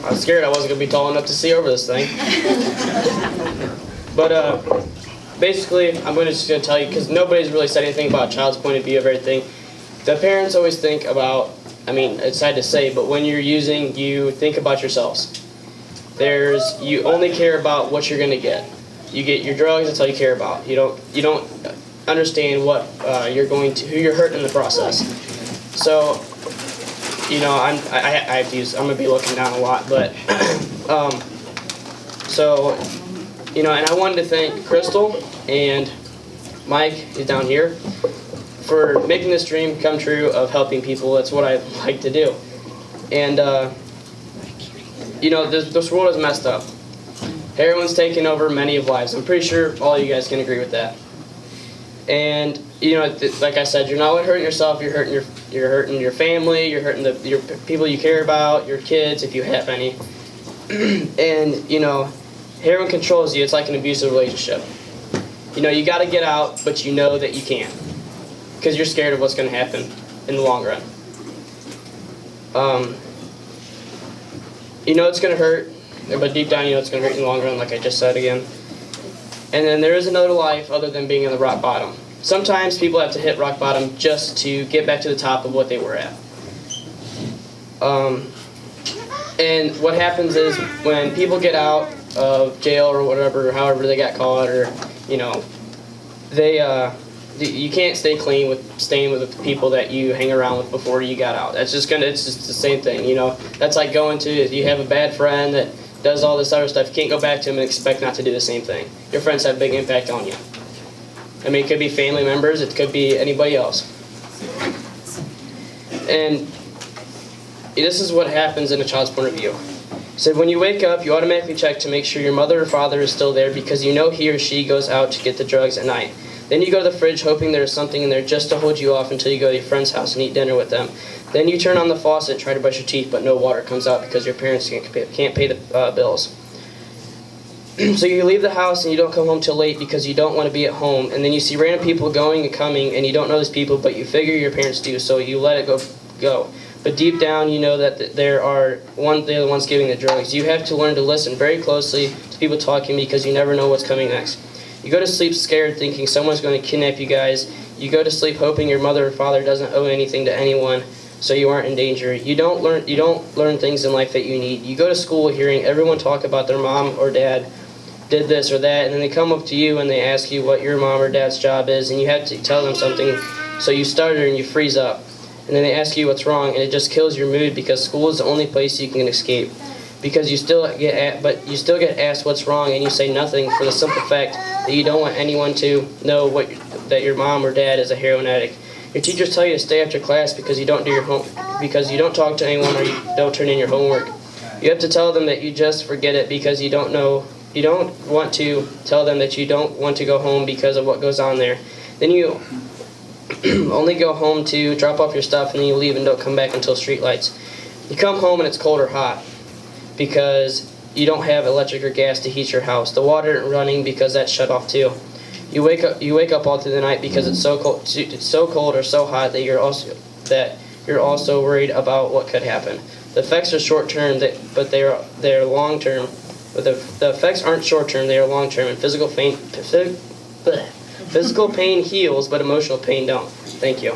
I was scared I wasn't going to be tall enough to see over this thing. But basically, I'm just going to tell you, because nobody's really said anything about a child's point of view of everything. The parents always think about, I mean, it's sad to say, but when you're using, you think about yourselves. You only care about what you're going to get. You get your drugs, that's all you care about. You don't understand what who you're hurting in the process. So, you know, I'm going to be looking down a lot, but so, you know, and I wanted to thank Crystal and Mike, who's down here, for making this dream come true of helping people. That's what I like to do. And, you know, this world is messed up. Heroin's taken over many of lives. I'm pretty sure all you guys can agree with that. And, you know, like I said, you're not only hurting yourself, you're hurting your family, you're hurting your people you care about, your kids, if you have any. And, you know, heroin controls you. It's like an abusive relationship. You know, you got to get out, but you know that you can't, because you're scared of what's going to happen in the long run. You know it's going to hurt, but deep down you know it's going to hurt in the long run, like I just said again. And then there is another life other than being in the rock bottom. Sometimes people have to hit rock bottom just to get back to the top of what they were at. And what happens is when people get out of jail or whatever, however they got caught, or, you know, you can't stay clean with staying with the people that you hang around with before you got out. It's just the same thing, you know. That's like going to, if you have a bad friend that does all this other stuff, you can't go back to him and expect not to do the same thing. Your friends have a big impact on you. I mean, it could be family members, it could be anybody else. And this is what happens in a child's point of view. So when you wake up, you automatically check to make sure your mother or father is still there, because you know he or she goes out to get the drugs at night. Then you go to the fridge hoping there's something in there just to hold you off until you go to your friend's house and eat dinner with them. Then you turn on the faucet, try to brush your teeth, but no water comes out because your parents can't pay the bills. So you leave the house and you don't come home till late because you don't want to be at home. And then you see random people going and coming, and you don't know these people, but you figure your parents do, so you let it go. But deep down, you know that they're the ones giving the drugs. You have to learn to listen very closely to people talking, because you never know what's coming next. You go to sleep scared, thinking someone's going to kidnap you guys. You go to sleep hoping your mother or father doesn't owe anything to anyone, so you aren't in danger. You don't learn things in life that you need. You go to school hearing everyone talk about their mom or dad did this or that, and then they come up to you and they ask you what your mom or dad's job is, and you have to tell them something, so you stutter and you freeze up. And then they ask you what's wrong, and it just kills your mood, because school is the only place you can escape. Because you still get asked what's wrong, and you say nothing for the simple fact that you don't want anyone to know that your mom or dad is a heroin addict. Your teachers tell you to stay after class because you don't do because you don't talk to anyone, or you don't turn in your homework. You have to tell them that you just forget it because you don't want to tell them that you don't want to go home because of what goes on there. Then you only go home to drop off your stuff, and then you leave and don't come back until street lights. You come home and it's cold or hot because you don't have electric or gas to heat your house. The water isn't running because that's shut off too. You wake up all through the night because it's so cold or so hot that you're also worried about what could happen. The effects are short term, but they're long term. But the effects aren't short term; they are long term. And physical pain heals, but emotional pain don't. Thank you.